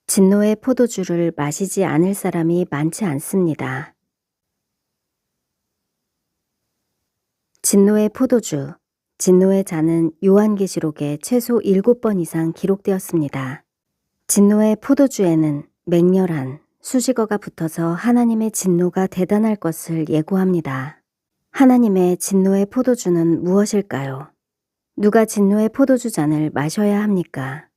진노의 포도주를 마시지 않을 사람이 많지 않습니다. 진노의 포도주, 진노의 잔은 요한계시록에 최소 7번 이상 기록되었습니다. 진노의 포도주에는 맹렬한 수식어가 붙어서 하나님의 진노가 대단할 것을 예고합니다. 하나님의 진노의 포도주는 무엇일까요? 누가 진노의 포도주 잔을 마셔야 합니까?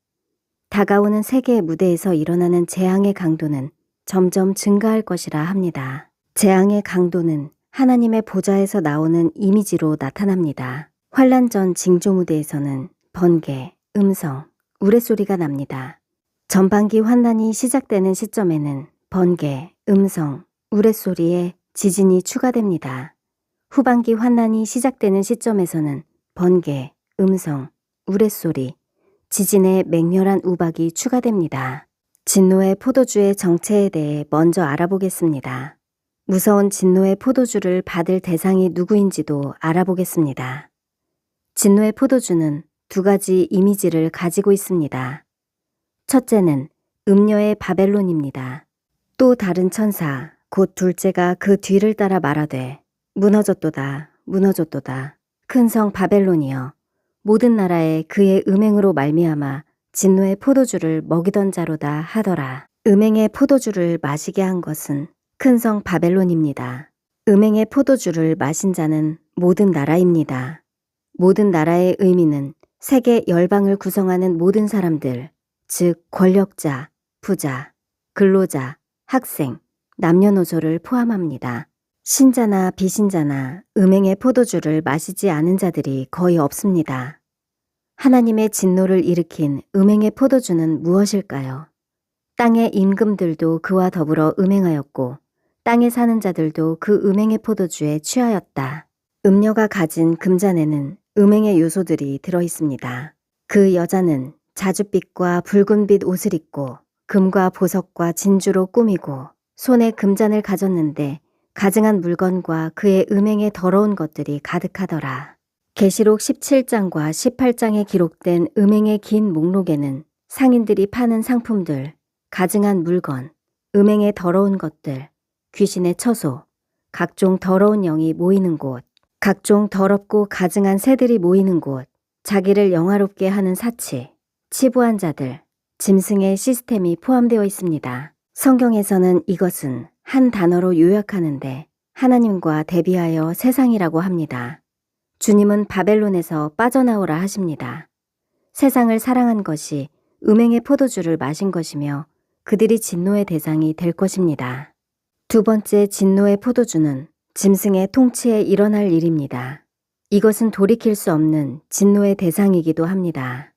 다가오는 세계의 무대에서 일어나는 재앙의 강도는 점점 증가할 것이라 합니다. 재앙의 강도는 하나님의 보좌에서 나오는 이미지로 나타납니다. 환란 전 징조 무대에서는 번개, 음성, 우레소리가 납니다. 전반기 환난이 시작되는 시점에는 번개, 음성, 우레소리에 지진이 추가됩니다. 후반기 환난이 시작되는 시점에서는 번개, 음성, 우레소리, 지진의 맹렬한 우박이 추가됩니다. 진노의 포도주의 정체에 대해 먼저 알아보겠습니다. 무서운 진노의 포도주를 받을 대상이 누구인지도 알아보겠습니다. 진노의 포도주는 두 가지 이미지를 가지고 있습니다. 첫째는 음녀의 바벨론입니다. 또 다른 천사, 곧 둘째가 그 뒤를 따라 말하되 무너졌도다, 무너졌도다. 큰 성 바벨론이여, 모든 나라에 그의 음행으로 말미암아 진노의 포도주를 먹이던 자로다 하더라. 음행의 포도주를 마시게 한 것은 큰 성 바벨론입니다. 음행의 포도주를 마신 자는 모든 나라입니다. 모든 나라의 의미는 세계 열방을 구성하는 모든 사람들, 즉 권력자, 부자, 근로자, 학생, 남녀노소를 포함합니다. 신자나 비신자나 음행의 포도주를 마시지 않은 자들이 거의 없습니다. 하나님의 진노를 일으킨 음행의 포도주는 무엇일까요? 땅의 임금들도 그와 더불어 음행하였고 땅에 사는 자들도 그 음행의 포도주에 취하였다. 음녀가 가진 금잔에는 음행의 요소들이 들어있습니다. 그 여자는 자줏빛과 붉은빛 옷을 입고 금과 보석과 진주로 꾸미고 손에 금잔을 가졌는데 가증한 물건과 그의 음행의 더러운 것들이 가득하더라. 계시록 17장과 18장에 기록된 음행의 긴 목록에는 상인들이 파는 상품들, 가증한 물건, 음행의 더러운 것들, 귀신의 처소, 각종 더러운 영이 모이는 곳, 각종 더럽고 가증한 새들이 모이는 곳, 자기를 영화롭게 하는 사치, 치부한 자들, 짐승의 시스템이 포함되어 있습니다. 성경에서는 이것은 한 단어로 요약하는데 하나님과 대비하여 세상이라고 합니다. 주님은 바벨론에서 빠져나오라 하십니다. 세상을 사랑한 것이 음행의 포도주를 마신 것이며 그들이 진노의 대상이 될 것입니다. 두 번째 진노의 포도주는 짐승의 통치에 일어날 일입니다. 이것은 돌이킬 수 없는 진노의 대상이기도 합니다.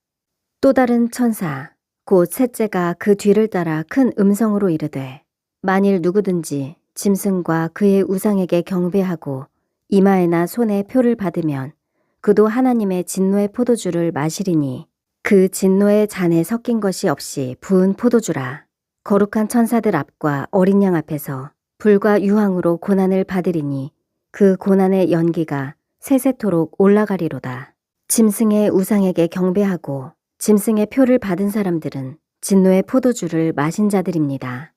또 다른 천사, 곧 셋째가 그 뒤를 따라 큰 음성으로 이르되 만일 누구든지 짐승과 그의 우상에게 경배하고 이마에나 손에 표를 받으면 그도 하나님의 진노의 포도주를 마시리니 그 진노의 잔에 섞인 것이 없이 부은 포도주라. 거룩한 천사들 앞과 어린 양 앞에서 불과 유황으로 고난을 받으리니 그 고난의 연기가 세세토록 올라가리로다. 짐승의 우상에게 경배하고 짐승의 표를 받은 사람들은 진노의 포도주를 마신 자들입니다.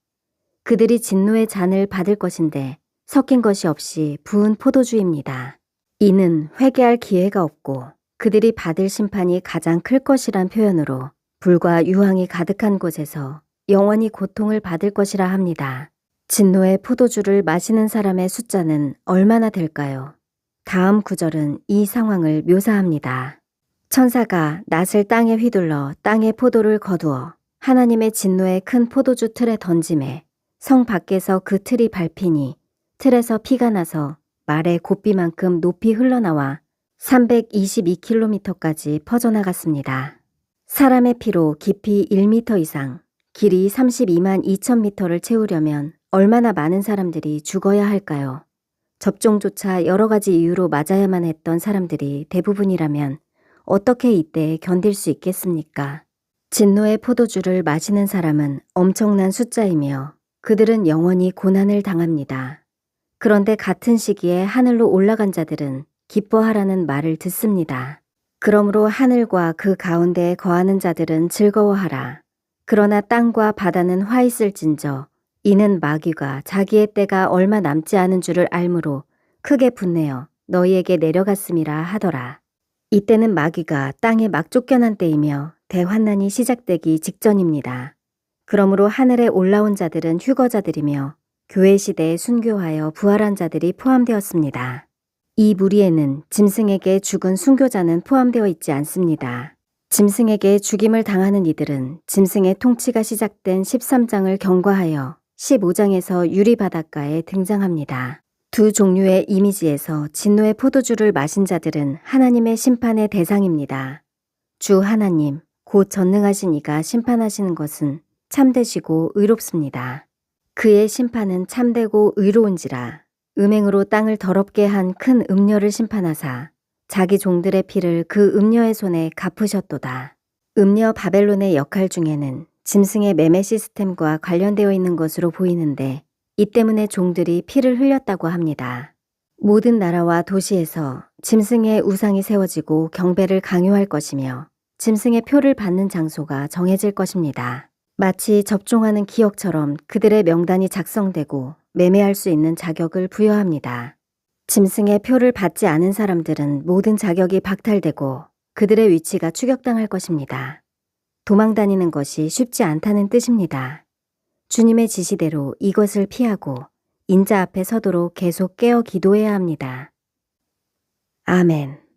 그들이 진노의 잔을 받을 것인데 섞인 것이 없이 부은 포도주입니다. 이는 회개할 기회가 없고 그들이 받을 심판이 가장 클 것이란 표현으로 불과 유황이 가득한 곳에서 영원히 고통을 받을 것이라 합니다. 진노의 포도주를 마시는 사람의 숫자는 얼마나 될까요? 다음 구절은 이 상황을 묘사합니다. 천사가 낫을 땅에 휘둘러 땅의 포도를 거두어 하나님의 진노의 큰 포도주 틀에 던지매 성 밖에서 그 틀이 밟히니 틀에서 피가 나서 말의 곱비만큼 높이 흘러나와 322km까지 퍼져나갔습니다. 사람의 피로 깊이 1m 이상, 길이 32만 2천 m를 채우려면 얼마나 많은 사람들이 죽어야 할까요? 접종조차 여러 가지 이유로 맞아야만 했던 사람들이 대부분이라면 어떻게 이때 견딜 수 있겠습니까? 진노의 포도주를 마시는 사람은 엄청난 숫자이며 그들은 영원히 고난을 당합니다. 그런데 같은 시기에 하늘로 올라간 자들은 기뻐하라는 말을 듣습니다. 그러므로 하늘과 그 가운데에 거하는 자들은 즐거워하라. 그러나 땅과 바다는 화 있을진저 이는 마귀가 자기의 때가 얼마 남지 않은 줄을 알므로 크게 분내어 너희에게 내려갔음이라 하더라. 이때는 마귀가 땅에 막 쫓겨난 때이며 대환난이 시작되기 직전입니다. 그러므로 하늘에 올라온 자들은 휴거자들이며 교회 시대에 순교하여 부활한 자들이 포함되었습니다. 이 무리에는 짐승에게 죽은 순교자는 포함되어 있지 않습니다. 짐승에게 죽임을 당하는 이들은 짐승의 통치가 시작된 13장을 경과하여 15장에서 유리바닷가에 등장합니다. 두 종류의 이미지에서 진노의 포도주를 마신 자들은 하나님의 심판의 대상입니다. 주 하나님, 곧 전능하신 이가 심판하시는 것은 참되시고 의롭습니다. 그의 심판은 참되고 의로운지라 음행으로 땅을 더럽게 한 큰 음녀를 심판하사 자기 종들의 피를 그 음녀의 손에 갚으셨도다. 음녀 바벨론의 역할 중에는 짐승의 매매 시스템과 관련되어 있는 것으로 보이는데 이 때문에 종들이 피를 흘렸다고 합니다. 모든 나라와 도시에서 짐승의 우상이 세워지고 경배를 강요할 것이며 짐승의 표를 받는 장소가 정해질 것입니다. 마치 접종하는 기억처럼 그들의 명단이 작성되고 매매할 수 있는 자격을 부여합니다. 짐승의 표를 받지 않은 사람들은 모든 자격이 박탈되고 그들의 위치가 추격당할 것입니다. 도망다니는 것이 쉽지 않다는 뜻입니다. 주님의 지시대로 이것을 피하고 인자 앞에 서도록 계속 깨어 기도해야 합니다. 아멘.